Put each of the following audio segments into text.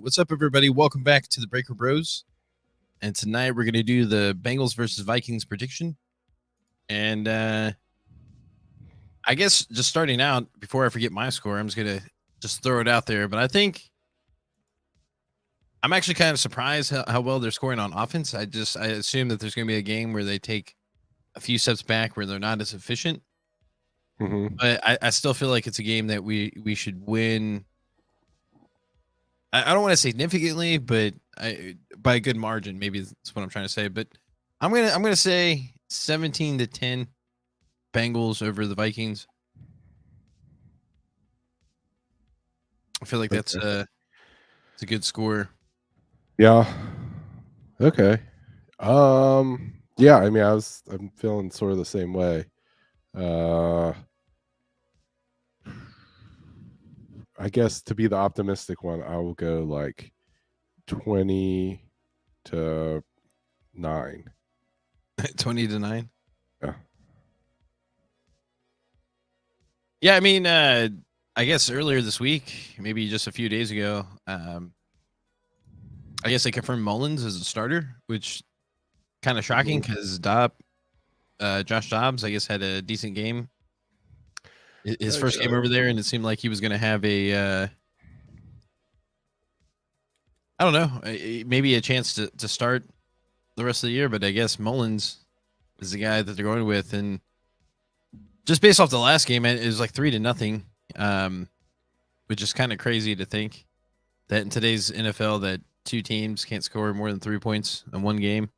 What's up, everybody? Welcome back to the Breaker Bros. And tonight we're going to do the Bengals versus Vikings prediction. And I guess just starting out, before I forget my score, I'm just going to just throw it out there. But I think I'm actually kind of surprised how well they're scoring on offense. I assume that there's going to be a game where they take a few steps back where they're not as efficient. But I still feel like it's a game that we should win. I don't want to say significantly, but by a good margin. Maybe that's what I'm trying to say. But I'm gonna say 17-10 Bengals over the Vikings. I feel like that's it's a good score. Yeah. Okay. Yeah, I mean I'm feeling sort of the same way. I guess to be the optimistic one, I will go like 20-9. 20-9. Yeah. Yeah, I mean, I guess earlier this week, maybe just a few days ago, I guess they confirmed Mullins as a starter, which kind of shocking because Josh Dobbs, I guess, had a decent game. His first game over there, and it seemed like he was going to have I don't know, maybe a chance to start the rest of the year. But I guess Mullins is the guy that they're going with, and just based off the last game, it was like 3-0, which is kind of crazy to think that in today's NFL that two teams can't score more than 3 points in one game.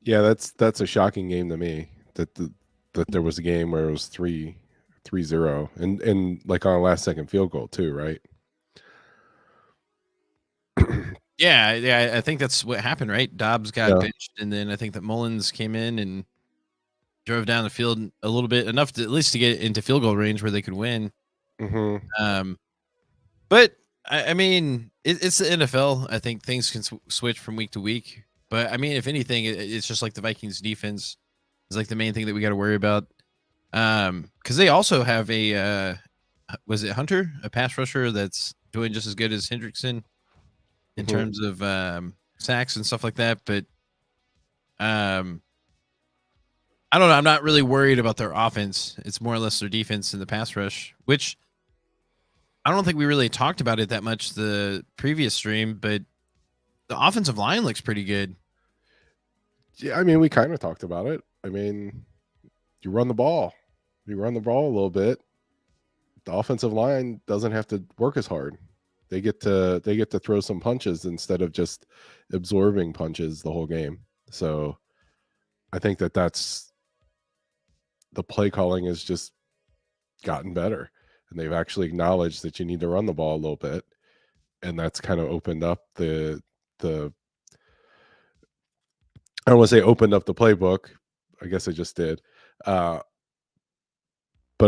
Yeah, that's a shocking game to me. That there was a game where it was 3-0 and like on a last second field goal too, right? Yeah, I think that's what happened, right? Dobbs got benched, and then I think that Mullins came in and drove down the field a little bit, enough to at least to get into field goal range where they could win. But I mean, it's the NFL. I think things can switch from week to week. But I mean, if anything, it's just like the Vikings defense is like the main thing that we got to worry about. Because they also have was it Hunter, a pass rusher that's doing just as good as Hendrickson in terms of sacks and stuff like that. But I don't know. I'm not really worried about their offense. It's more or less their defense and the pass rush, which I don't think we really talked about it that much the previous stream, but the offensive line looks pretty good. Yeah, I mean, we kind of talked about it. I mean, you run the ball a little bit. The offensive line doesn't have to work as hard. They get to throw some punches instead of just absorbing punches the whole game. So I think that's the play calling has just gotten better, and they've actually acknowledged that you need to run the ball a little bit, and that's kind of opened up the I don't want to say opened up the playbook. I guess I just did. But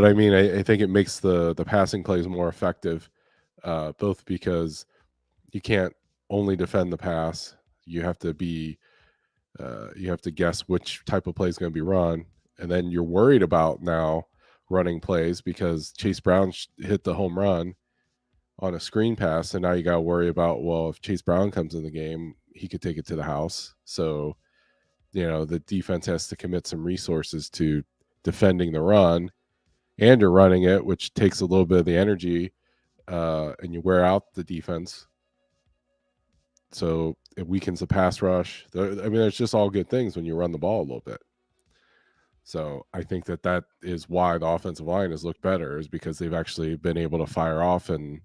I mean, I think it makes the passing plays more effective, both because you can't only defend the pass. You have to guess which type of play is going to be run. And then you're worried about now running plays because Chase Brown hit the home run on a screen pass. And now you got to worry about, well, if Chase Brown comes in the game, he could take it to the house. So, the defense has to commit some resources to defending the run, and you're running it, which takes a little bit of the energy, and you wear out the defense. So it weakens the pass rush. I mean, there's just all good things when you run the ball a little bit. So I think that is why the offensive line has looked better, is because they've actually been able to fire off and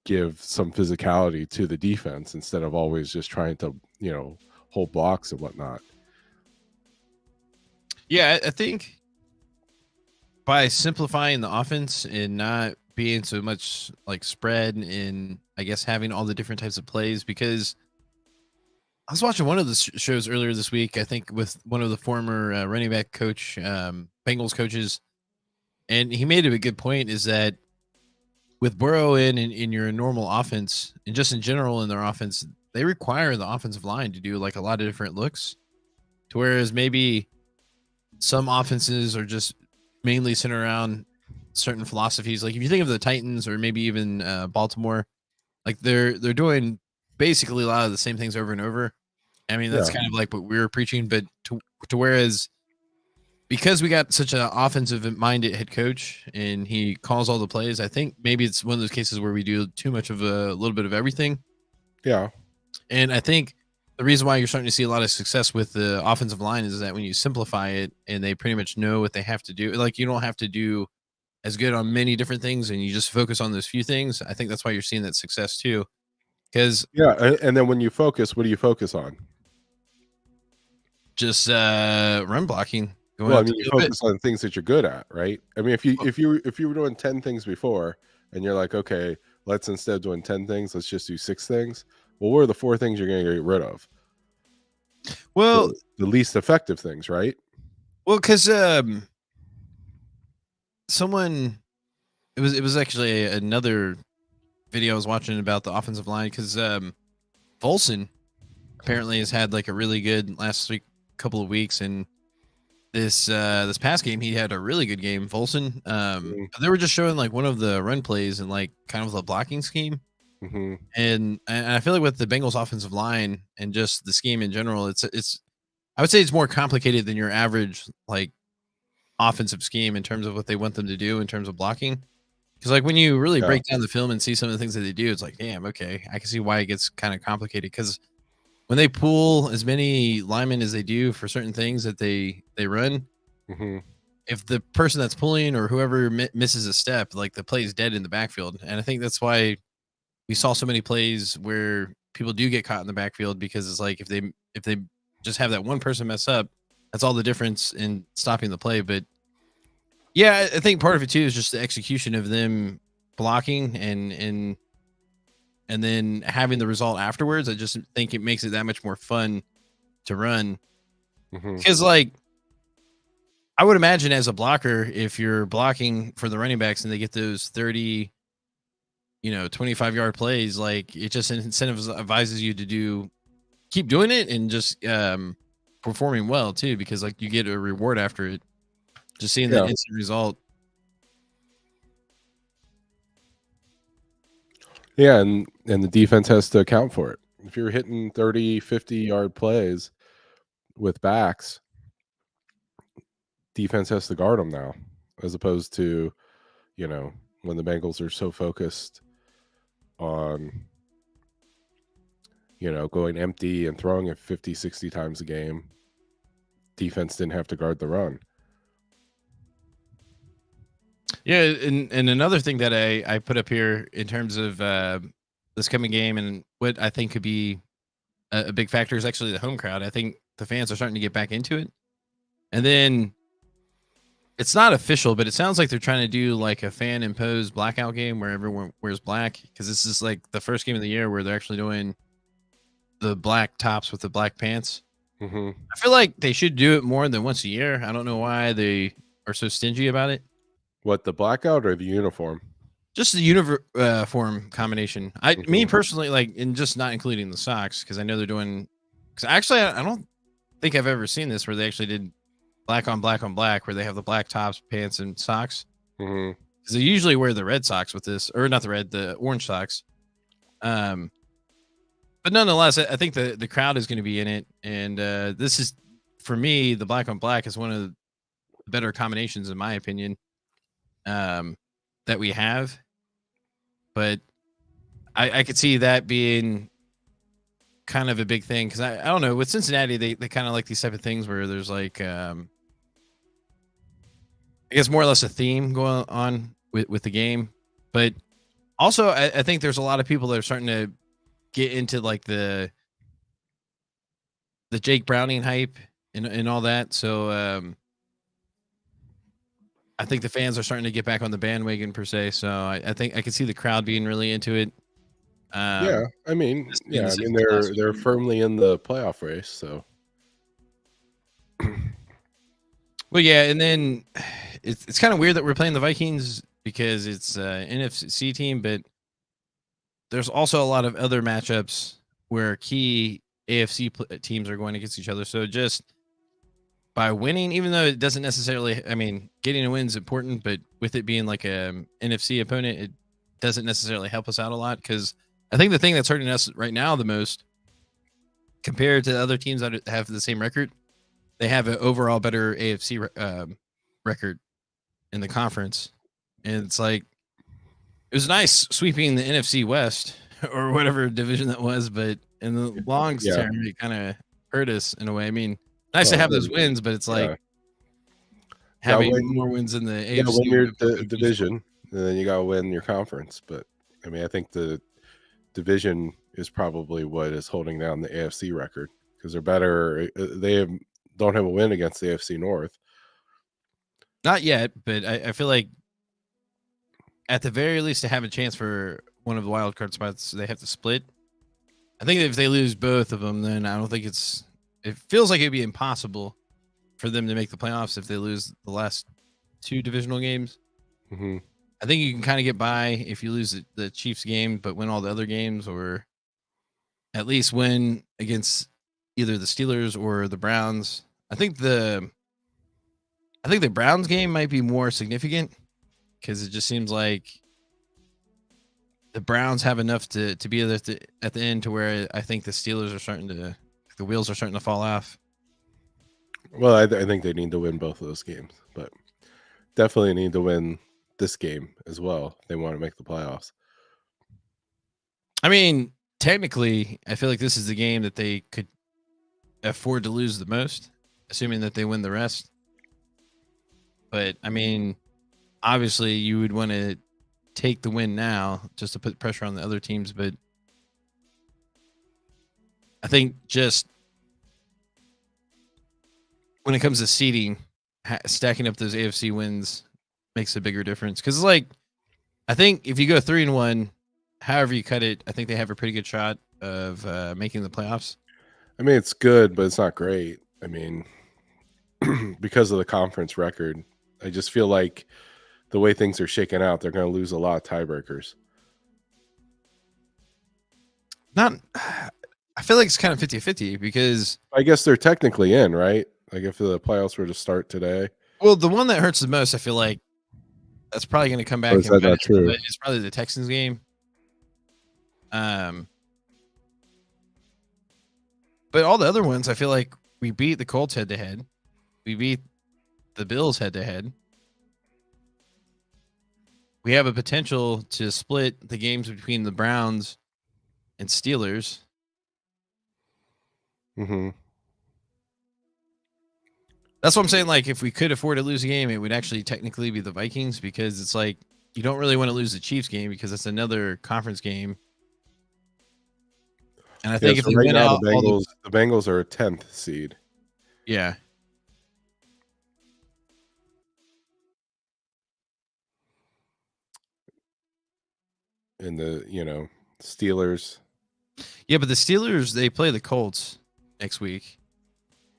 give some physicality to the defense instead of always just trying to, hold blocks and whatnot. Yeah, I think by simplifying the offense and not being so much like spread, and I guess having all the different types of plays, because I was watching one of the shows earlier this week, I think with one of the former running back coach, Bengals coaches, and he made a good point, is that with Burrow in your normal offense, and just in general in their offense, they require the offensive line to do like a lot of different looks, to whereas maybe some offenses are just mainly centered around certain philosophies. Like if you think of the Titans or maybe even Baltimore, Like they're doing basically a lot of the same things over and over. I mean, that's Yeah. kind of like what we were preaching, but to whereas because we got such an offensive minded head coach and he calls all the plays, I think maybe it's one of those cases where we do too much of a little bit of everything. Yeah. And I think the reason why you're starting to see a lot of success with the offensive line is that when you simplify it and they pretty much know what they have to do, like you don't have to do as good on many different things and you just focus on those few things. I think that's why you're seeing that success too. Because Yeah. And then when you focus, what do you focus on? just run blocking, going Well, I up the mean, you field. But focus on things that you're good at, right? I mean, if you were doing 10 things before and you're like, okay, let's instead of doing 10 things, let's just do 6 things. Well, what are the 4 things you're going to get rid of? well, The least effective things, right? because someone it was actually another video I was watching about the offensive line because Volson apparently has had like a really good last week couple of weeks and this past game he had a really good game Volson but they were just showing like one of the run plays and like kind of the blocking scheme Mm-hmm. and I feel like with the Bengals offensive line and just the scheme in general it's I would say it's more complicated than your average like offensive scheme in terms of what they want them to do in terms of blocking. Because like when you really Yeah. break down the film and see some of the things that they do, it's like, damn, okay, I can see why it gets kind of complicated. Because when they pull as many linemen as they do for certain things that they run, Mm-hmm. if the person that's pulling or whoever misses a step, like the play is dead in the backfield. And I think that's why we saw so many plays where people do get caught in the backfield because it's like if they just have that one person mess up, that's all the difference in stopping the play. But yeah, I think part of it too is just the execution of them blocking and then having the result afterwards. I just think it makes it that much more fun to run Mm-hmm. because, like, I would imagine as a blocker, if you're blocking for the running backs and they get those 30, 25-yard plays, like it just incentivizes you to keep doing it and just performing well too, because like you get a reward after it, just seeing that Yeah. instant result. Yeah. And the defense has to account for it. If you're hitting 30, 50-yard plays with backs, defense has to guard them now, as opposed to, when the Bengals are so focused on, going empty and throwing it 50, 60 times a game, defense didn't have to guard the run. Yeah, and another thing that I put up here in terms of this coming game and what I think could be a big factor is actually the home crowd. I think the fans are starting to get back into it, and then it's not official, but it sounds like they're trying to do like a fan imposed blackout game where everyone wears black because this is like the first game of the year where they're actually doing the black tops with the black pants. Mm-hmm. I feel like they should do it more than once a year. I don't know why they are so stingy about it. What, the blackout or the uniform? Just the uniform combination. Me Mhm. personally, like, and just not including the socks because I know they're doing. Because actually, I don't think I've ever seen this where they actually did black on black on black, where they have the black tops, pants, and socks. Mhm. Because they usually wear the red socks with this, or not the red, the orange socks. Um, but nonetheless, I think the crowd is going to be in it, and this is for me the black on black is one of the better combinations in my opinion that we have. But I could see that being kind of a big thing because I don't know with Cincinnati they kind of like these type of things where there's like I guess more or less a theme going on with the game, but also I think there's a lot of people that are starting to get into like the Jake Browning hype and all that. So I think the fans are starting to get back on the bandwagon per se. So I think I can see the crowd being really into it. Yeah, I This mean, being yeah, the I mean second to last they're week. firmly in the playoff race, so Well, yeah, and then it's kind of weird that we're playing the Vikings because it's NFC team, but there's also a lot of other matchups where key AFC teams are going against each other. So just by winning, even though it doesn't necessarily, I mean, getting a win is important, but with it being like a NFC opponent, it doesn't necessarily help us out a lot because I think the thing that's hurting us right now the most, compared to other teams that have the same record, they have an overall better AFC record in the conference, and it's like it was nice sweeping the NFC West or whatever division that was, but in the long Yeah. term, it kind of hurt us in a way. I mean, nice to Well, have those wins, but it's like yeah. Gotta having win. more wins in the You gotta AFC win would your have felt good as well. division, and then you gotta win your conference. But I mean, I think the division is probably what is holding down the AFC record because they're better. Don't have a win against the AFC North. Not yet, but I feel like at the very least to have a chance for one of the wild card spots, they have to split. I think if they lose both of them, then I don't think it's. It feels like it'd be impossible for them to make the playoffs if they lose the last two divisional games. Mm-hmm. I think you can kind of get by if you lose the Chiefs game, but win all the other games, or at least win against either the Steelers or the Browns. I think the Browns game might be more significant because it just seems like the Browns have enough to be at the end to where I think the Steelers are starting to the wheels are starting to fall off. Well, I think they need to win both of those games, but definitely need to win this game as well. If they want to make the playoffs. I mean, technically, I feel like this is the game that they could afford to lose the most, assuming that they win the rest. But I mean, obviously, you would want to take the win now just to put pressure on the other teams. But I think just when it comes to seeding, stacking up those AFC wins makes a bigger difference. Because it's like, I think if you go 3-1, however you cut it, I think they have a pretty good shot of making the playoffs. I mean, it's good, but it's not great. I mean, because of the conference record, I just feel like the way things are shaking out, they're going to lose a lot of tiebreakers. Not, I feel like it's kind of 50-50 because. I guess they're technically in, right? Like if the playoffs were to start today. Well, the one that hurts the most, I feel like that's probably going to come back. Or is that not true? It's probably the Texans game. But all the other ones, I feel like we beat the Colts head to head. We beat the Bills head to head. We have a potential to split the games between the Browns and Steelers. Mm-hmm. That's what I'm saying. Like, if we could afford to lose a game, it would actually technically be the Vikings because it's like you don't really want to lose the Chiefs game because it's another conference game. And I think if they right win now, out, the Bengals are a 10th seed. Yeah. And the Steelers. Yeah, but the Steelers, they play the Colts next week.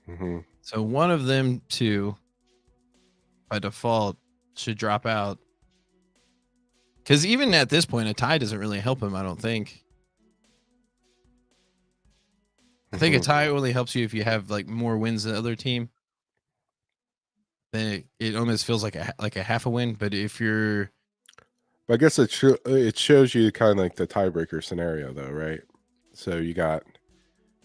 Mm-hmm. So one of them two, by default, should drop out. Because even at this point, a tie doesn't really help him, I don't think. I think a tie only helps you if you have like more wins than the other team. Then it almost feels like a half a win. But if you're, I guess it shows you kind of like the tiebreaker scenario, though, right? So you got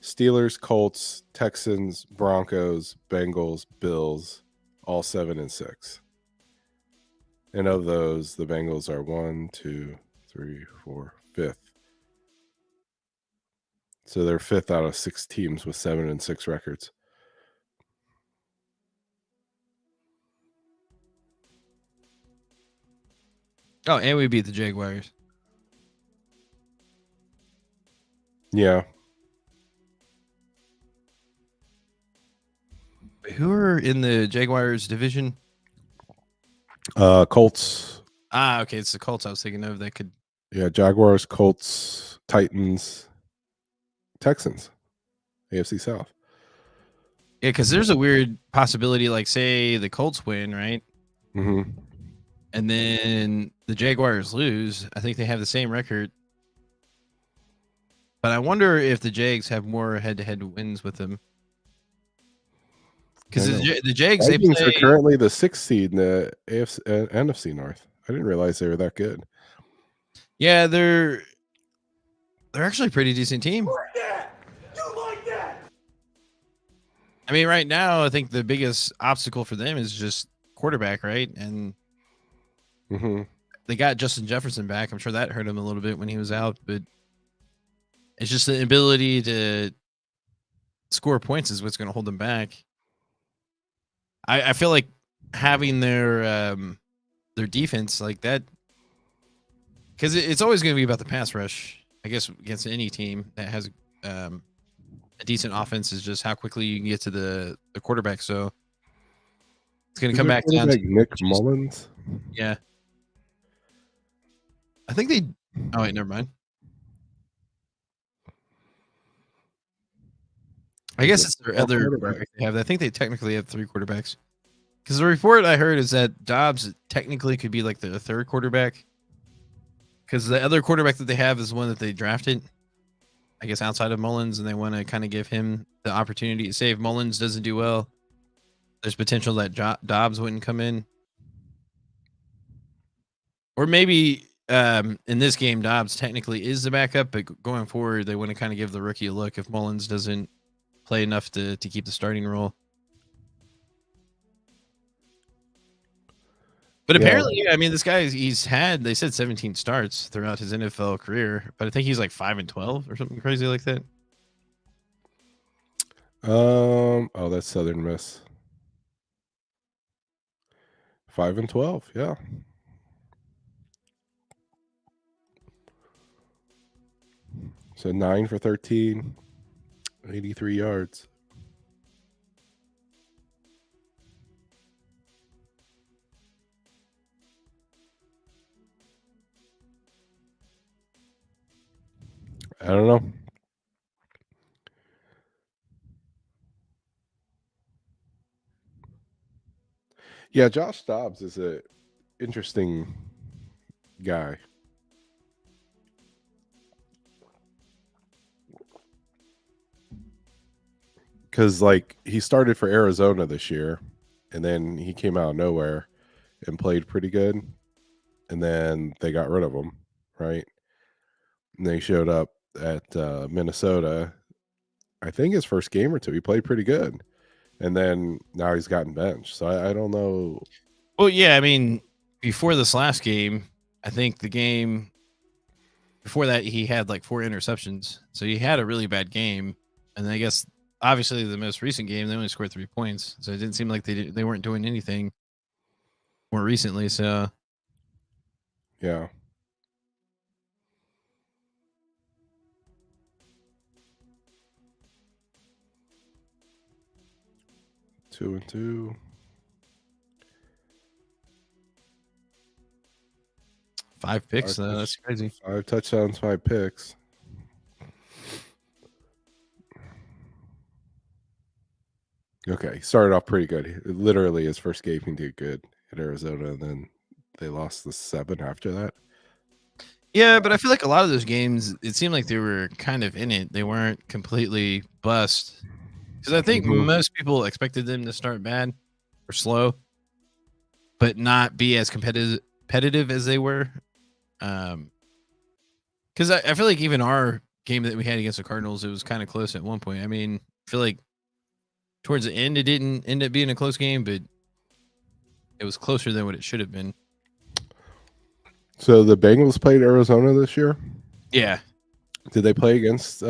Steelers, Colts, Texans, Broncos, Bengals, Bills, all 7 and 6. And of those, the Bengals are 1, 2, 3, 4, 5th. So they're 5th out of 6 teams with 7 and 6 records. oh, and we beat the Jaguars. Yeah. Who are in the Jaguars division? Colts. Okay, it's the Colts I was thinking of. That could. Yeah, Jaguars, Colts, Titans, Texans, AFC South. Yeah, because there's a weird possibility, like say the Colts win, right? Mm-hmm. And then the Jaguars lose. I think they have the same record. But I wonder if the Jags have more head-to-head wins with them. Because the Jags, they play, are currently the 6th seed in the NFC North. I didn't realize they were that good. Yeah, they're they're actually a pretty decent team. Like that. You like that? I mean, right now, I think the biggest obstacle for them is just quarterback, right? And Mm-hmm. they got Justin Jefferson back. I'm sure that hurt him a little bit when he was out, but it's just the ability to score points is what's going to hold them back. I feel like having their defense like that, because it's always going to be about the pass rush. I guess against any team that has a decent offense is just how quickly you can get to the quarterback. So it's going to come back down to Nick Mullins. Yeah, I think they. Oh wait, never mind. I guess it's their other quarterback they have. I think they technically have 3 quarterbacks. Because the report I heard is that Dobbs technically could be like the third quarterback. Because the other quarterback that they have is one that they drafted, I guess, outside of Mullins, and they want to kind of give him the opportunity to say if Mullins doesn't do well, there's potential that Dobbs wouldn't come in. Or maybe in this game, Dobbs technically is the backup, but going forward, they want to kind of give the rookie a look if Mullins doesn't play enough to keep the starting role. But apparently, I mean, this guy, he's had, they said 17 starts throughout his NFL career, but I think he's like 5-12 or something crazy like that. Oh, that's Southern Miss. 5-12, yeah. So 9 for 13, 83 yards. I don't know. Yeah, Josh Dobbs is a interesting guy. Because, like, he started for Arizona this year, and then he came out of nowhere and played pretty good, and then they got rid of him, right? And they showed up at Minnesota, I think his first game or two. He played pretty good, and then now he's gotten benched. So I don't know. Well, yeah, I mean, before this last game, I think the game before that, he had like 4 interceptions. So he had a really bad game. And I guess, obviously, the most recent game, they only scored 3 points. So it didn't seem like they weren't doing anything more recently. So, Yeah. Two and two. 5 picks, though. That's crazy. 5 touchdowns, 5 picks. Okay, he started off pretty good. Literally, his first game, he did good at Arizona, and then they lost the 7 after that. Yeah, but I feel like a lot of those games, it seemed like they were kind of in it. They weren't completely bust. Because I think most people expected them to start bad or slow, but not be as competitive as they were. Because I feel like even our game that we had against the Cardinals, it was kind of close at one point. I mean, I feel like towards the end, it didn't end up being a close game, but it was closer than what it should have been. So the Bengals played Arizona this year? Yeah. Did they play against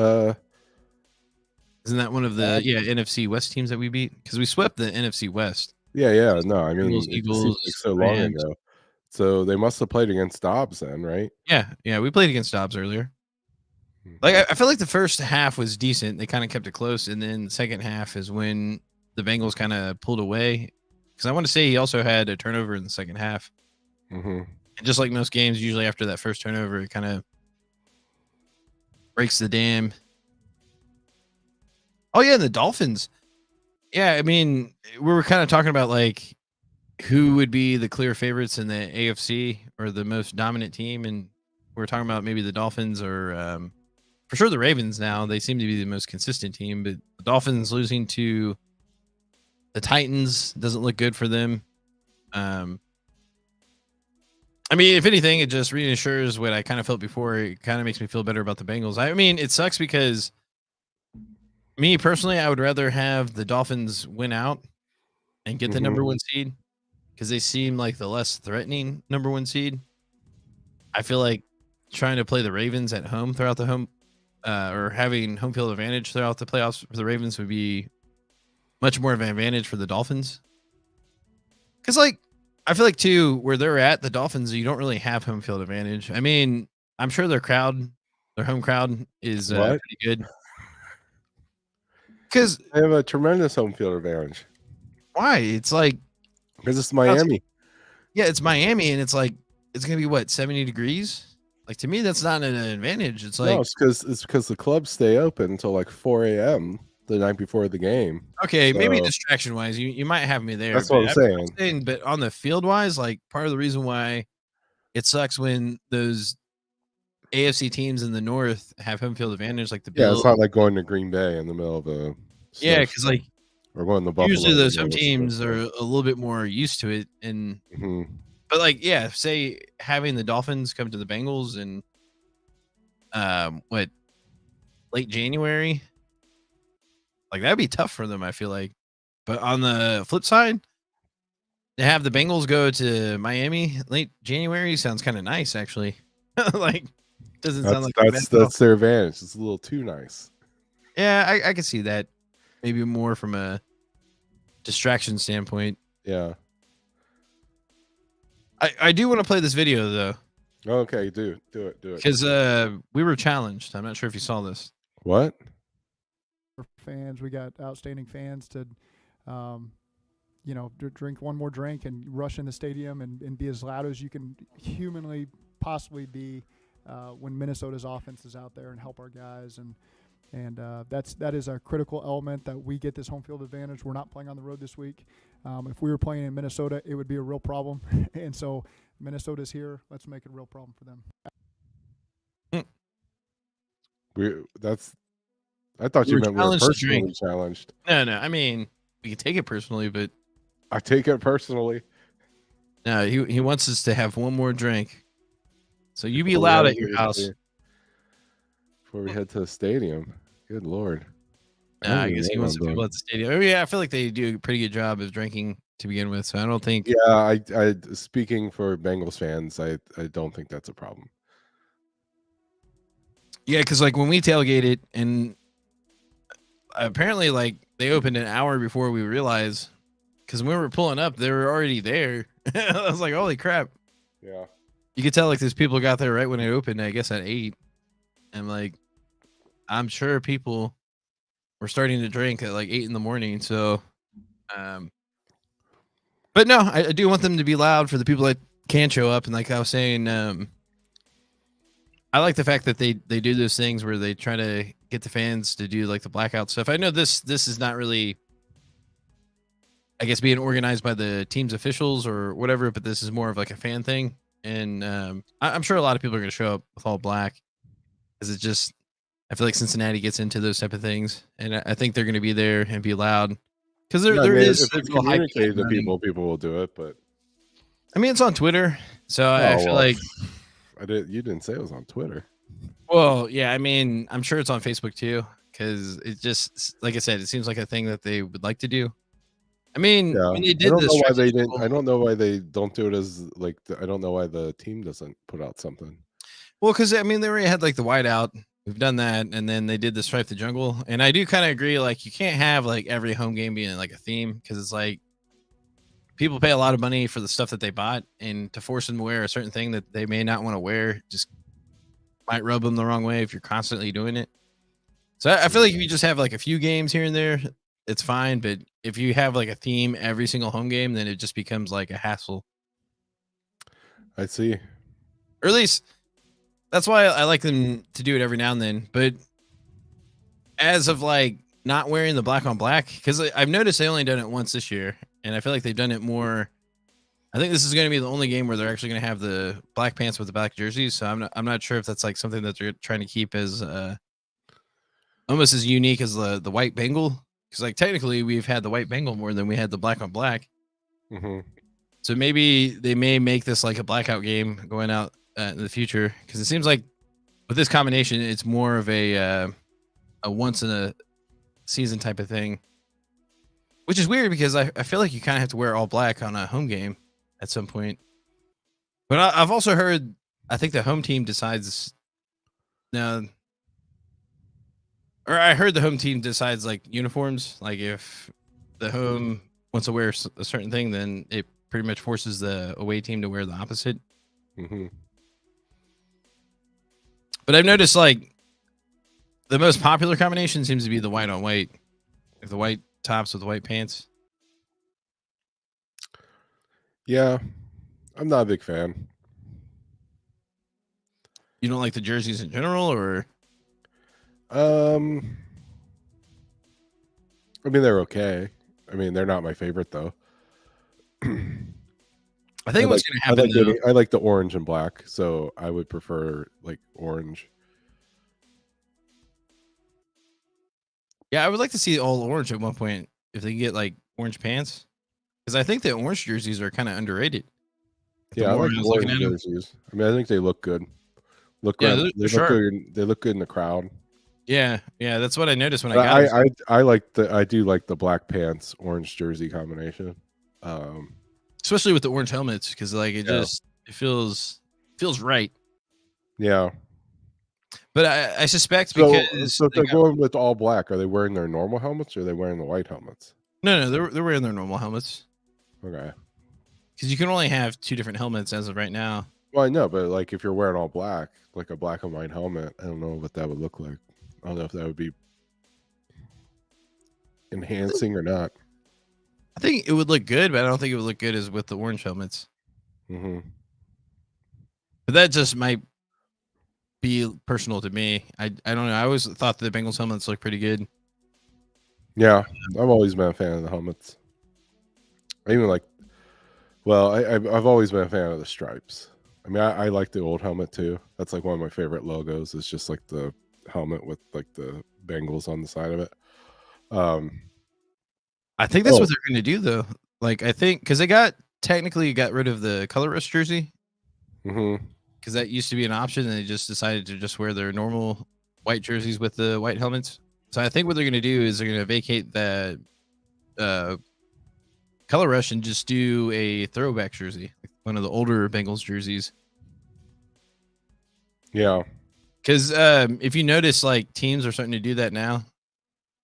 isn't that one of the NFC West teams that we beat? Because we swept the NFC West. Yeah. No, I mean, Eagles, like so long ago. So they must have played against Dobbs then, right? Yeah, we played against Dobbs earlier. Like I feel like the first half was decent. They kind of kept it close, and then the second half is when the Bengals kind of pulled away. Because I want to say he also had a turnover in the second half. And just like most games, usually after that first turnover, it kind of breaks the dam. Oh yeah, and the Dolphins. Yeah, I mean, we were kind of talking about like who would be the clear favorites in the AFC or the most dominant team, and we were talking about maybe the Dolphins or for sure the Ravens. Now they seem to be the most consistent team, but the Dolphins losing to the Titans doesn't look good for them. And I mean, if anything, it just reassures what I kind of felt before. It kind of makes me feel better about the Bengals. I mean, it sucks because me personally, I would rather have the Dolphins win out and get the number one seed because they seem like the less threatening number one seed. I feel like trying to play the Ravens at home throughout the home or having home field advantage throughout the playoffs for the Ravens would be much more of an advantage for the Dolphins. Because, like, I feel like, too, where they're at, the Dolphins, you don't really have home field advantage. I mean, I'm sure their home crowd is pretty good. Because they have a tremendous home field advantage. Why? It's like because it's Miami. Yeah, it's Miami, and it's like it's gonna be what 70 degrees. Like to me, that's not an advantage. It's like no, it's because the clubs stay open until like 4 a.m. the night before the game. Okay, so, maybe distraction wise, you might have me there. That's what I'm saying. But on the field wise, like part of the reason why it sucks when those AFC teams in the North have home field advantage, like the Bills. It's not like going to Green Bay in the middle of a because like or going to Buffalo. Usually those home teams are a little bit more used to it, and but like say having the Dolphins come to the Bengals in late January, like that'd be tough for them. I feel like, but on the flip side, to have the Bengals go to Miami late January sounds kind of nice, actually. Like doesn't sound like that's their advantage. It's a little too nice. Yeah, I can see that. Maybe more from a distraction standpoint. Yeah. I do want to play this video though. Okay, do it. Because we were challenged. I'm not sure if you saw this. What? Fans, we got outstanding fans to, drink one more drink and rush in the stadium and be as loud as you can humanly possibly be when Minnesota's offense is out there and help our guys and that is a critical element that we get this home field advantage. We're not playing on the road this week. If we were playing in Minnesota, it would be a real problem. And so Minnesota's here. Let's make it a real problem for them. I thought you meant we were personally challenged. No. I mean, we can take it personally, but I take it personally. No, he wants us to have one more drink. So you be loud at your house before we head to the stadium. Good Lord. I guess he wants people at the stadium. Oh, yeah, I feel like they do a pretty good job of drinking to begin with, so I don't think. Yeah, I speaking for Bengals fans, I don't think that's a problem. Yeah, because like when we tailgated, and apparently like they opened an hour before we realized, because when we were pulling up, they were already there. I was like, holy crap. Yeah. You could tell like these people got there right when it opened, I guess at 8. And like, I'm sure people were starting to drink at like 8 in the morning. So, but no, I do want them to be loud for the people that can show up. And like I was saying, I like the fact that they do those things where they try to get the fans to do like the blackout stuff. I know this is not really, I guess, being organized by the team's officials or whatever, but this is more of like a fan thing. And I'm sure a lot of people are going to show up with all black because it's just, I feel like Cincinnati gets into those type of things, and I think they're going to be there and be loud because there is. If it's communicated to people will do it. But I mean, it's on Twitter, so I feel like you didn't say it was on Twitter. Well, yeah, I mean, I'm sure it's on Facebook too because it just, like I said, it seems like a thing that they would like to do. I mean, when they did I don't know why they didn't. I don't know why they don't do it as like. I don't know why the team doesn't put out something. Well, because I mean, they already had like the whiteout. We've done that, and then they did the Stripe the Jungle, and I do kind of agree. Like, you can't have like every home game being like a theme because it's like people pay a lot of money for the stuff that they bought, and to force them to wear a certain thing that they may not want to wear just might rub them the wrong way if you're constantly doing it. So I feel like if you just have like a few games here and there, it's fine. But if you have like a theme every single home game, then it just becomes like a hassle. I see. Or at least that's why I like them to do it every now and then. But as of like not wearing the black on black, because I've noticed they only done it once this year, and I feel like they've done it more. I think this is going to be the only game where they're actually going to have the black pants with the black jerseys. So I'm not sure if that's like something that they're trying to keep as almost as unique as the white Bengal. Because like technically we've had the white Bengal more than we had the black on black. Mm-hmm. So maybe they may make this like a blackout game going out in the future, because it seems like with this combination, it's more of a once in a season type of thing, which is weird because I feel like you kind of have to wear all black on a home game at some point. But I've also heard, I think the home team decides now, or I heard the home team decides like uniforms. Like if the home wants to wear a certain thing, then it pretty much forces the away team to wear the opposite. Mm-hmm. But I've noticed like the most popular combination seems to be the white on white, like the white tops with the white pants. Yeah, I'm not a big fan. You don't like the jerseys in general, or? I mean, they're okay. I mean, they're not my favorite though. I think what's going to happen though. I like the orange and black, so I would prefer like orange. Yeah, I would like to see all orange at one point if they can get like orange pants, because I think the orange jerseys are kind of underrated. Yeah, I like orange jerseys. I mean, I think they look good. Yeah, they look good. They look good in the crowd. Yeah, that's what I noticed when I got it. I do like the black pants orange jersey combination. Especially with the orange helmets, because like it feels right. Yeah. But I suspect because so if they're going with all black, are they wearing their normal helmets or are they wearing the white helmets? No, they're wearing their normal helmets. Okay. Because you can only have 2 different helmets as of right now. Well, I know, but like if you're wearing all black, like a black and white helmet, I don't know what that would look like. I don't know if that would be enhancing or not. I think it would look good, but I don't think it would look good as with the orange helmets. Mm-hmm. But that just might be personal to me. I don't know. I always thought the Bengals helmets look pretty good. Yeah, I've always been a fan of the helmets. I even like, well, I've always been a fan of the stripes. I mean, I like the old helmet too. That's like one of my favorite logos. It's just like the helmet with like the Bengals on the side of it. I think that's what they're going to do though. Like I think because they technically got rid of the color rush jersey. Mm-hmm. Because that used to be an option, and they just decided to just wear their normal white jerseys with the white helmets. So I think what they're going to do is they're going to vacate the color rush and just do a throwback jersey, like one of the older Bengals jerseys. Yeah. Because if you notice, like teams are starting to do that now,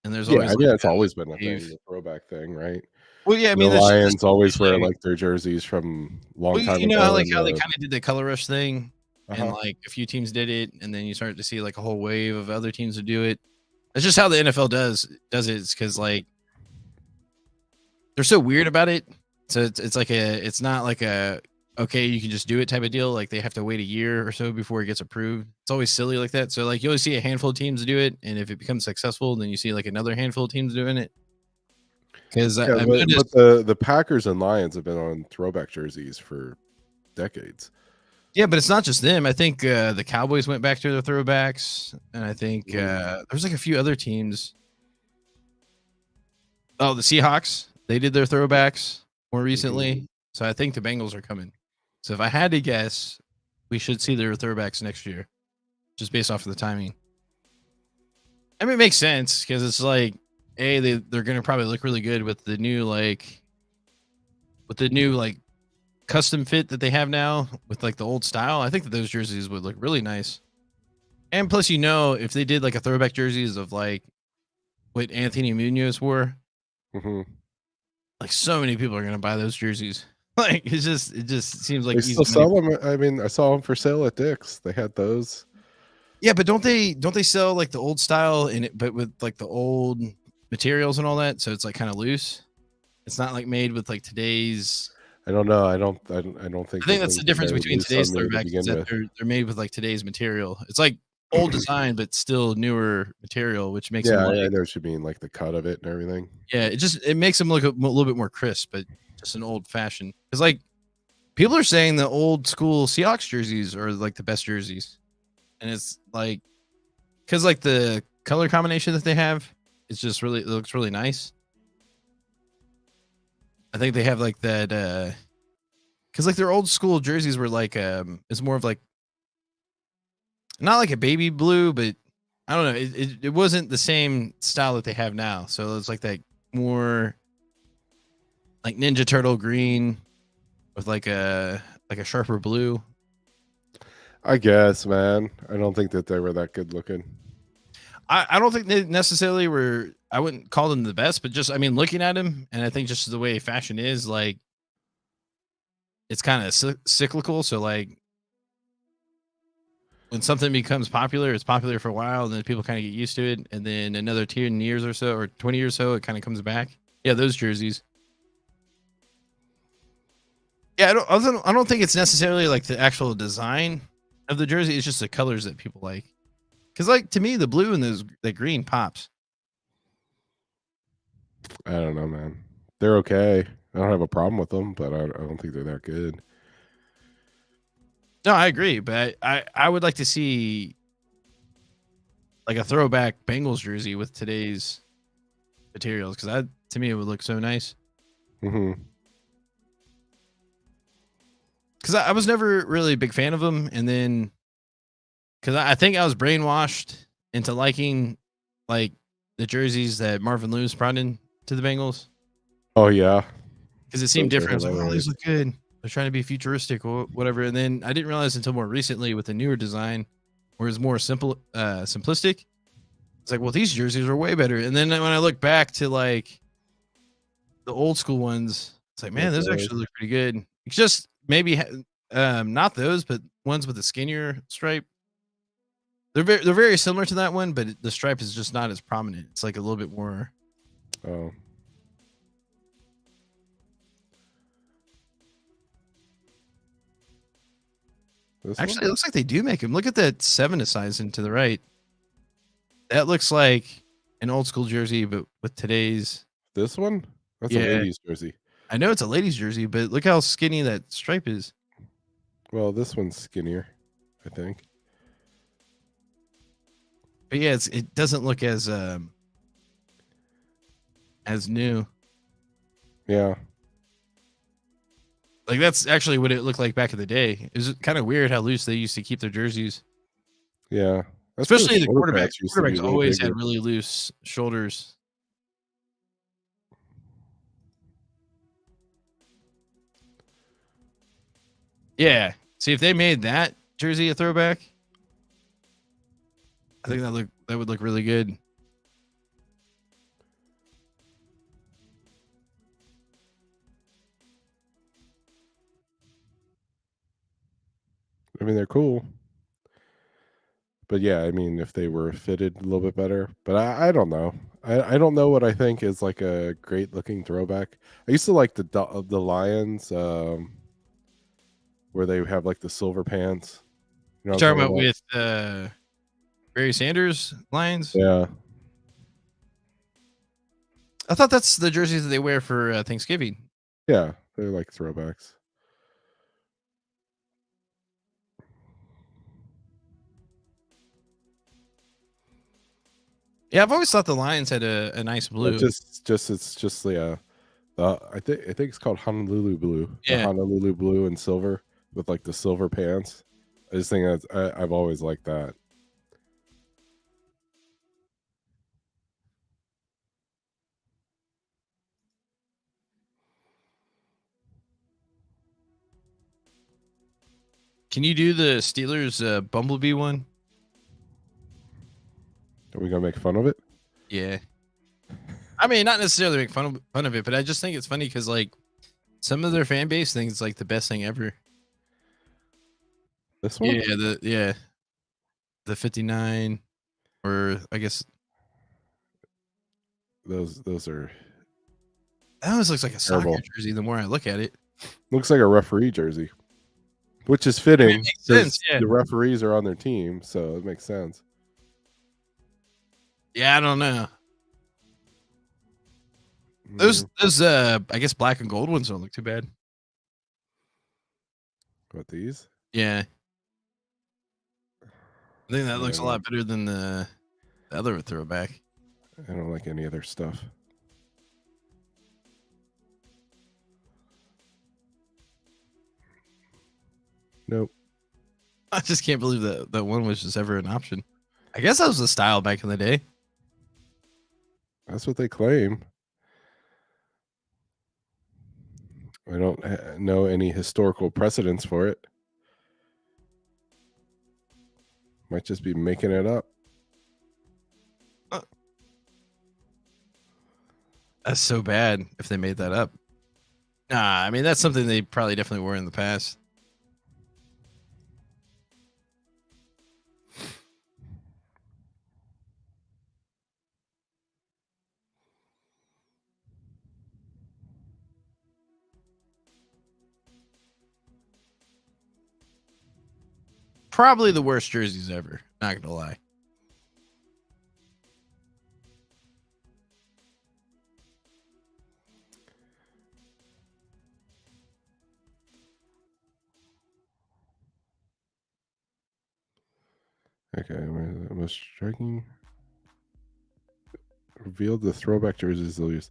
and there's always it's always been a thing, the throwback thing, right? Well, yeah, I mean, the Lions always wear like their jerseys from long time ago. You know how they kind of did the color rush thing, and like a few teams did it, and then you start to see like a whole wave of other teams to do it. That's just how the NFL does it. It's because like they're so weird about it. So it's not like a okay, you can just do it type of deal. Like they have to wait a year or so before it gets approved. It's always silly like that. So like you always see a handful of teams do it, and if it becomes successful, then you see like another handful of teams doing it. Because but the Packers and Lions have been on throwback jerseys for decades. Yeah, but it's not just them. I think the Cowboys went back to their throwbacks, and I think there's like a few other teams. Oh, the Seahawks, they did their throwbacks more recently. So I think the Bengals are coming. So if I had to guess, we should see their throwbacks next year, just based off of the timing. I mean, it makes sense because it's like, they're going to probably look really good with the new custom fit that they have now with like the old style. I think that those jerseys would look really nice. And plus, if they did like a throwback jerseys of like what Anthony Munoz wore, like so many people are going to buy those jerseys. Like it just seems like they still sell them. I mean, I saw them for sale at Dick's. They had those. Yeah, but don't they sell like the old style in it, but with like the old materials and all that? So it's like kind of loose. It's not like made with like today's. I don't know. I think. I think that's the difference between today's throwbacks. Is that they're made with like today's material. It's like old design, but still newer material, which makes them I know what you mean, like the cut of it and everything. Yeah, it makes them look a little bit more crisp, but just an old fashioned. Because like people are saying the old school Seahawks jerseys are like the best jerseys, and it's like because like the color combination that they have, it looks really nice. I think they have like that because like their old school jerseys were like it's more of like not like a baby blue, but I don't know. It wasn't the same style that they have now. So it's like that more like Ninja Turtle green with like a sharper blue. I guess, man. I don't think that they were that good looking. I don't think they necessarily were. I wouldn't call them the best, but just I mean, looking at them, and I think just the way fashion is, like it's kind of cyclical. So like when something becomes popular, it's popular for a while, and then people kind of get used to it, and then another 10 years or so, or 20 years or so, it kind of comes back. Yeah, those jerseys. Yeah, I don't think it's necessarily like the actual design of the jersey. It's just the colors that people like. Because like to me, the blue and the green pops. I don't know, man. They're okay. I don't have a problem with them, but I don't think they're that good. No, I agree, but I would like to see like a throwback Bengals jersey with today's materials because that to me it would look so nice. Hmm. Because I was never really a big fan of them, and then because I think I was brainwashed into liking like the jerseys that Marvin Lewis brought in to the Bengals Oh yeah, because it seemed those are different. I was like, oh, hilarious. these look good. They're trying to be futuristic or whatever, and then I didn't realize until more recently with the newer design, where it's more simplistic. It's like, well, these jerseys are way better. And then when I look back to like the old school ones, it's like, man, Like those those. actually look pretty good. It's just maybe not those, but ones with the skinnier stripe. They're very similar to that one, but the stripe is just not as prominent. It's like a little bit more. Oh, this Actually, it one? looks like they do make them. Look at that 7 assassin to the right. That looks like an old school jersey, but with today's. This one? That's a Yeah, ladies' jersey. I know it's a ladies' jersey, but look how skinny that stripe is. Well, this one's skinnier, I think. But yeah, it doesn't look as new. Yeah. Like that's actually what it looked like back in the day. It was kind of weird how loose they used to keep their jerseys, Yeah. That's 'cause especially the shoulder quarterback. pads used to be Quarterbacks way always bigger. had really loose shoulders. Yeah. See if they made that jersey a throwback, I think that would look really good. I mean, they're cool. But yeah, I mean, if they were fitted a little bit better. But I don't know. I don't know what I think is like a great looking throwback. I used to like the Lions, where they have like the silver pants. You know You what I'm talking talking about about? with Barry Sanders Lions? Yeah. I thought that's the jerseys that they wear for Thanksgiving. Yeah. They're like throwbacks. Yeah, I've always thought the Lions had a nice blue. It's just I think it's called Honolulu blue. The Yeah. Honolulu blue and silver with like the silver pants. I just think I've always liked that. Can you do the Steelers Bumblebee one? Are we gonna make fun of it? Yeah. I mean, not necessarily make fun of it, but I just think it's funny because like some of their fan base thinks it's like the best thing ever. This one? Yeah, the 59, or I guess Those are that almost looks like a soccer terrible. jersey. The more I look at it, Looks like a referee jersey, which is I mean, fitting it makes because sense. Yeah, the referees are on their team, so it makes sense. yeah. I don't know. Mm, Those I guess black and gold ones don't look too bad. what these? Yeah, I think that looks a Yeah, lot better than the other throwback. I don't like any of their stuff. Nope. I just can't believe that one was just ever an option. I guess that was the style back in the day. That's what they claim. I don't know any historical precedents for it. Might just be making it up. That's so bad if they made that up. Nah, I mean, that's something they probably definitely were in the past. Probably the worst jerseys ever. Not gonna lie. Okay, most striking. Revealed the throwback jerseys they'll use.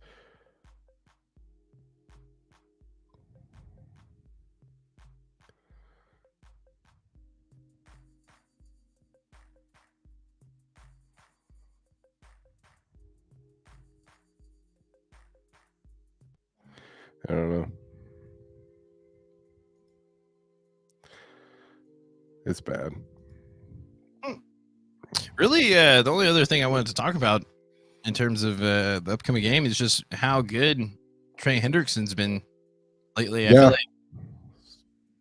I don't know. It's bad. Really, the only other thing I wanted to talk about in terms of the upcoming game is just how good Trey Hendrickson's been lately. I feel like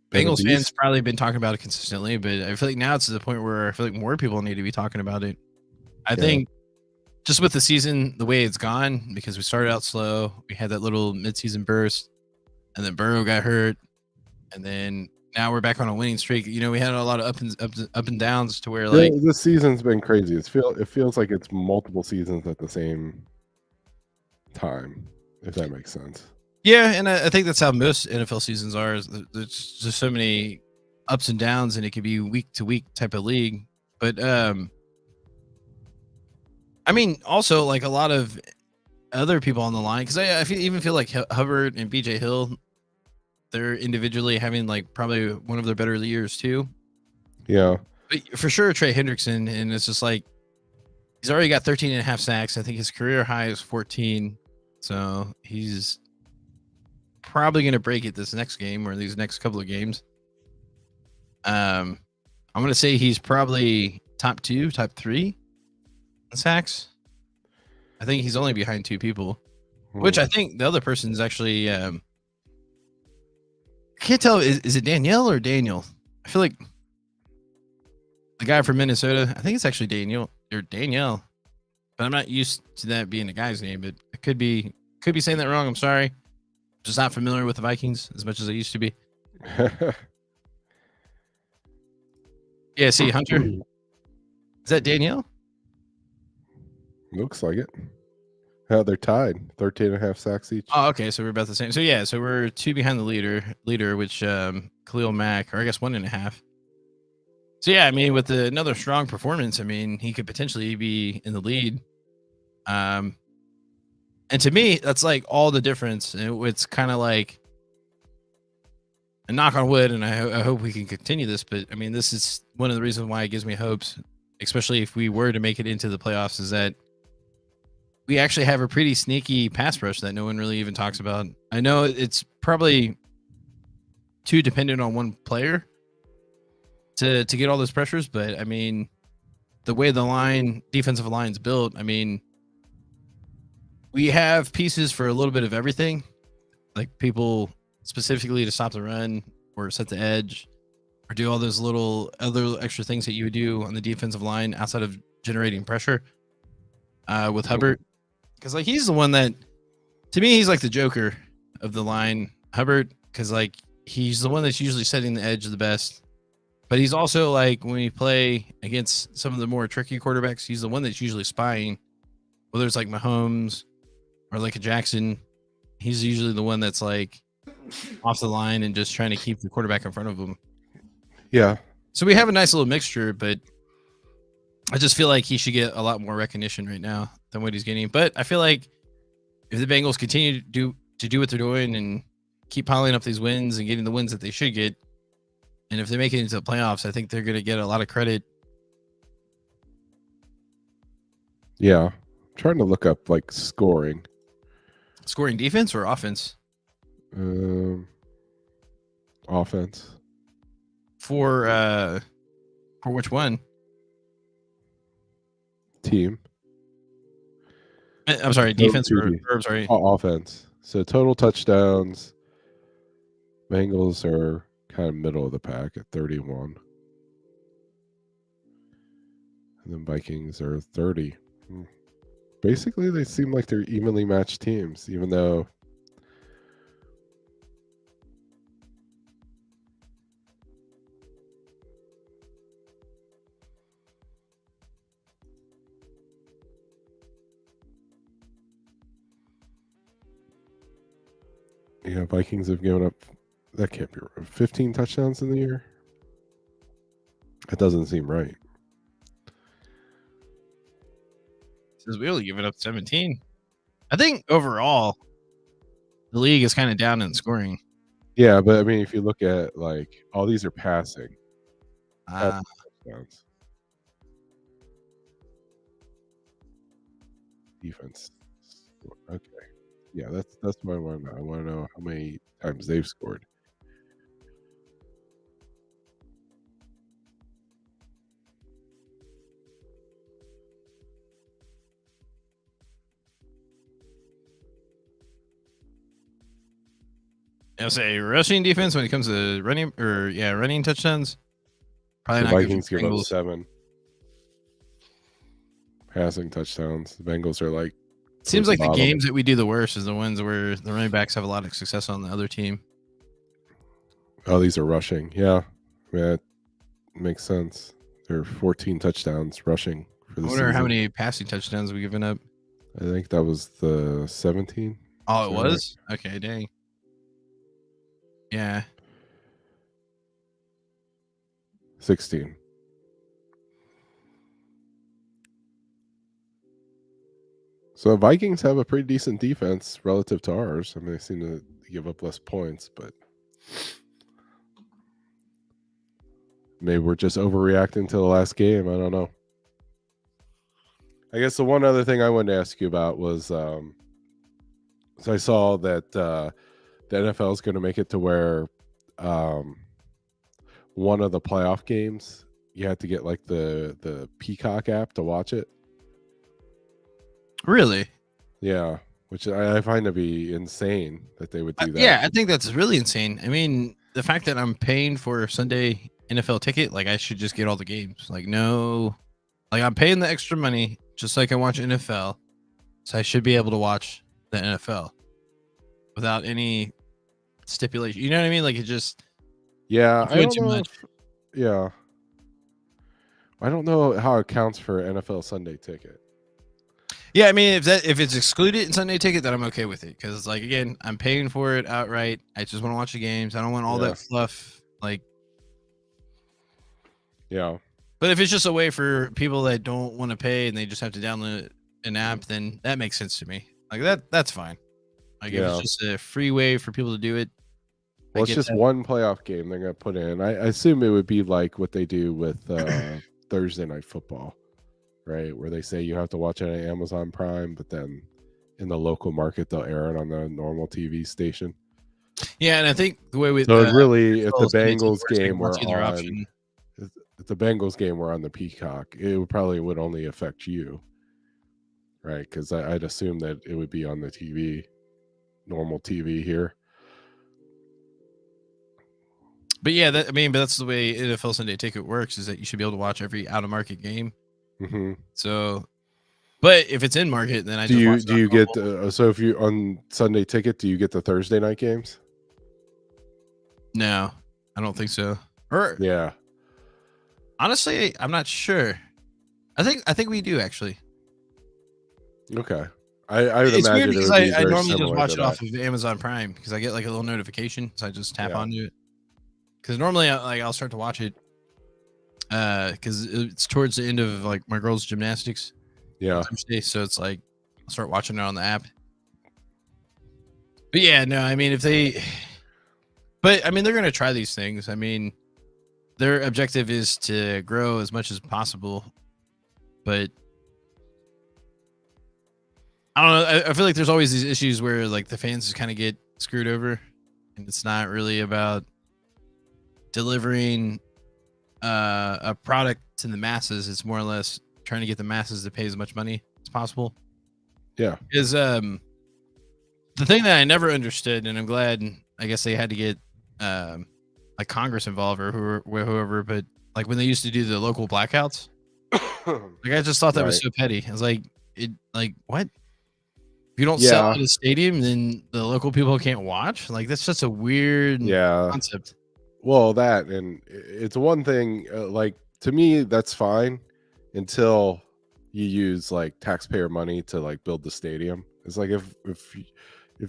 Bengals fans probably been talking about it consistently, but I feel like now it's to the point where I feel like more people need to be talking about it. I think just with the season, the way it's gone, because we started out slow, we had that little midseason burst, and then Burrow got hurt, and then now we're back on a winning streak. You know, we had a lot of up and downs to where like this season's been crazy. It feels like it's multiple seasons at the same time, if that makes sense. Yeah, and I think that's how most NFL seasons are. There's just so many ups and downs, and it could be week to week type of league. But I mean, also like a lot of other people on the line, because I even feel like Hubbard and BJ Hill, they're individually having like probably one of their better years too. Yeah, but for sure Trey Hendrickson, and it's just like he's already got 13 and a half sacks. I think his career high is 14, so he's probably going to break it this next game or these next couple of games. I'm going to say he's probably top 2, top 3 in sacks. I think he's only behind 2 people, which I think the other person is actually I can't tell, is it Danielle or Daniel? I feel like the guy from Minnesota, I think it's actually Daniel or Danielle, but I'm not used to that being a guy's name, but I could be saying that wrong. I'm sorry. Just not familiar with the Vikings as much as I used to be. Yeah, see, Hunter. Is that Danielle? Looks like it. They're tied. 13 and a half sacks each. Oh, okay. So we're about the same. So yeah, so we're 2 behind the leader, which Khalil Mack, or I guess 1.5. So yeah, I mean, with another strong performance, I mean, he could potentially be in the lead. And to me, that's like all the difference. It's kind of like a knock on wood, and I hope we can continue this. But I mean, this is one of the reasons why it gives me hopes, especially if we were to make it into the playoffs, is that we actually have a pretty sneaky pass rush that no one really even talks about. I know it's probably too dependent on one player to get all those pressures, but I mean, the way the defensive line's built, I mean, we have pieces for a little bit of everything, like people specifically to stop the run or set the edge or do all those little other extra things that you would do on the defensive line outside of generating pressure with Hubbard. Because like he's the one that, to me, he's like the Joker of the line, Hubbard, because like he's the one that's usually setting the edge the best. But he's also like, when we play against some of the more tricky quarterbacks, he's the one that's usually spying, whether it's like Mahomes or like a Jackson. He's usually the one that's like off the line and just trying to keep the quarterback in front of him. Yeah. So we have a nice little mixture, but I just feel like he should get a lot more recognition right now than what he's getting. But I feel like if the Bengals continue to do what they're doing and keep piling up these wins and getting the wins that they should get, And if they make it into the playoffs, I think they're going to get a lot of credit. Yeah. I'm trying to look up like scoring. Scoring defense or offense? Offense. For which one? Team. I'm sorry, defense or I'm sorry. Offense. So total touchdowns. Bengals are kind of middle of the pack at 31. And then Vikings are 30. Basically, they seem like they're evenly matched teams, even though Vikings have given up, that can't be right, 15 touchdowns in the year. That doesn't seem right. Says we only given up 17. I think overall, the league is kind of down in scoring. Yeah, but I mean, if you look at like all these are passing touchdowns. Defense. Okay. Yeah, that's what I want to know. I want to know how many times they've scored. I'll say rushing defense when it comes to running touchdowns. Probably The not Vikings good for give up Bengals. 7 passing touchdowns. The Bengals are like Seems like the bottom. games that we do the worst is the ones where the running backs have a lot of success on the other team. Oh, these are rushing. Yeah, that makes sense. There are 14 touchdowns rushing for the I wonder season. how many passing touchdowns we've given up. I think that was the 17. Oh, Is it that was? Okay, dang. Yeah. 16. So the Vikings have a pretty decent defense relative to ours. I mean, they seem to give up less points, but maybe we're just overreacting to the last game. I don't know. I guess the one other thing I wanted to ask you about was, so I saw that the NFL is going to make it to where one of the playoff games you have to get like the Peacock app to watch it. Really? Yeah, which I find to be insane that they would do that. Yeah, I think that's really insane. I mean, the fact that I'm paying for a Sunday NFL ticket, like I should just get all the games. Like, no, like I'm paying the extra money just like I watch NFL. So I should be able to watch the NFL without any stipulation. You know what I mean? Like it just Yeah, I doing don't too know. much. Yeah, I don't know how it counts for NFL Sunday ticket. Yeah, I mean, if it's excluded in Sunday ticket, then I'm okay with it because, like, again, I'm paying for it outright. I just want to watch the games. I don't want all that fluff. Like, yeah. But if it's just a way for people that don't want to pay and they just have to download an app, then that makes sense to me. Like that's fine. Like if it's just a free way for people to do it. Well, it's just one playoff game they're gonna put in. I assume it would be like what they do with Thursday Night Football. Right, where they say you have to watch it on Amazon Prime, but then in the local market they'll air it on the normal TV station. Yeah, and I think the way with so really, if the Bengals game were on the Peacock, it probably would only affect you, right? Because I'd assume that it would be on the TV, normal TV here. But yeah, but that's the way NFL Sunday Ticket works. Is that you should be able to watch every out of market game. Mm-hmm. So, but if it's in market, then I do you get so if you on Sunday Ticket, do you get the Thursday night games? No, I don't think so. Or yeah, honestly, I'm not sure. I think we do actually. Okay, I would it's imagine weird because it would be I normally just watch it that. off of Amazon Prime because I get like a little notification, so I just tap onto it. Because normally, I'll start to watch it. Because it's towards the end of like my girls' gymnastics. Yeah. Thursday, so it's like I'll start watching it on the app. But yeah, no, I mean they're gonna try these things. I mean, their objective is to grow as much as possible, but I don't know. I feel like there's always these issues where like the fans just kind of get screwed over, and it's not really about delivering a product to the masses. It's more or less trying to get the masses to pay as much money as possible. Yeah. Is the thing that I never understood, and I'm glad I guess they had to get like Congress involved or whoever, but like when they used to do the local blackouts, like I just thought that was so petty. I was like, what? If you don't sell out a stadium, then the local people can't watch. Like that's just a weird concept. Well, that, and it's one thing, like to me, that's fine until you use like taxpayer money to like build the stadium. It's like if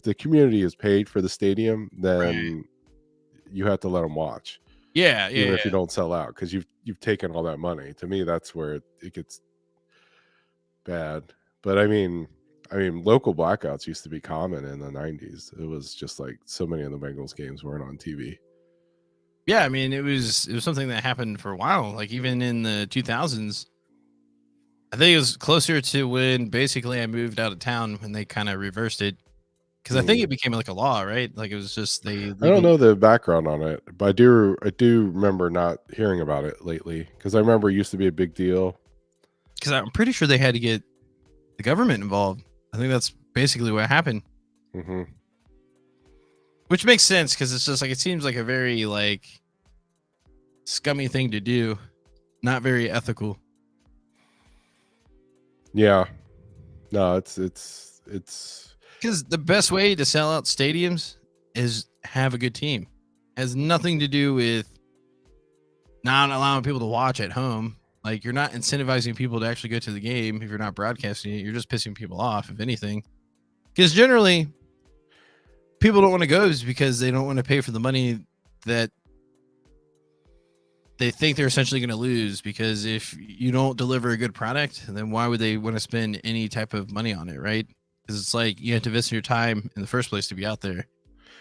the community is paid for the stadium, then you have to let them watch. Even if you don't sell out, because you've taken all that money. To me, that's where it gets bad. But I mean, local blackouts used to be common in the 90s. It was just like so many of the Bengals games weren't on TV. Yeah, I mean, it was something that happened for a while. Like even in the 2000s, I think it was closer to when basically I moved out of town when they kind of reversed it. Because I think it became like a law, right? Like it was just I don't know the background on it, but I do remember not hearing about it lately. Because I remember it used to be a big deal. Because I'm pretty sure they had to get the government involved. I think that's basically what happened. Mm-hmm. Which makes sense because it's just like it seems like a very like scummy thing to do, not very ethical. Yeah, no, it's because the best way to sell out stadiums is have a good team. It has nothing to do with not allowing people to watch at home. Like you're not incentivizing people to actually go to the game if you're not broadcasting it. You're just pissing people off, if anything. Because generally, people don't want to go because they don't want to pay for the money that they think they're essentially going to lose. Because if you don't deliver a good product, then why would they want to spend any type of money on it, right? Because it's like you have to invest your time in the first place to be out there.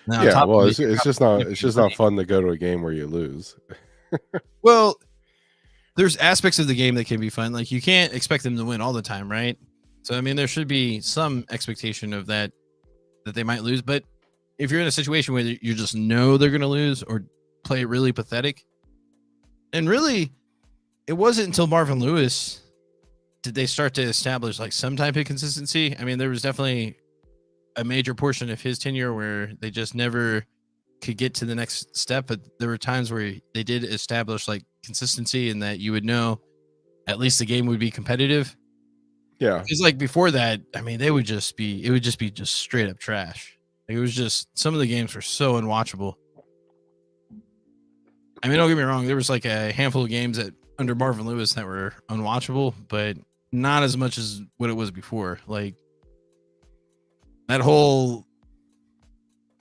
Now, well, it's just not fun to go to a game where you lose. Well, there's aspects of the game that can be fun. Like you can't expect them to win all the time, right? So I mean, there should be some expectation of that they might lose. But if you're in a situation where you just know they're going to lose or play really pathetic, and really, it wasn't until Marvin Lewis did they start to establish like some type of consistency. I mean, there was definitely a major portion of his tenure where they just never could get to the next step, but there were times where they did establish like consistency and that you would know at least the game would be competitive. Yeah. Because like before that, I mean, it would just be straight up trash. Like, it was just, some of the games were so unwatchable. I mean, don't get me wrong. There was like a handful of games that under Marvin Lewis that were unwatchable, but not as much as what it was before. Like that whole,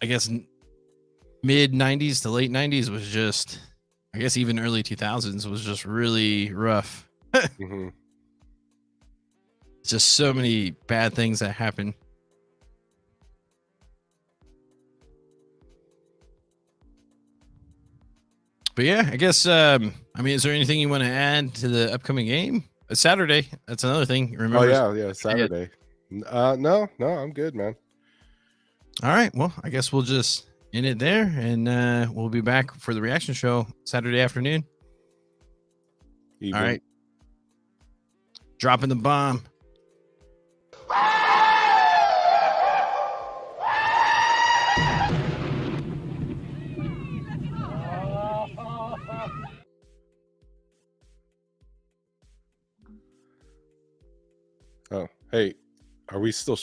I guess, mid 90s to late 90s was just, I guess even early 2000s was just really rough. Mm-hmm. Just so many bad things that happened. But yeah, I guess, I mean, is there anything you want to add to the upcoming game? It's Saturday. That's another thing. Remember? Oh, yeah, Saturday. No, I'm good, man. All right. Well, I guess we'll just end it there, and we'll be back for the reaction show Saturday afternoon. Evening. All right. Dropping the bomb. Oh, hey, are we still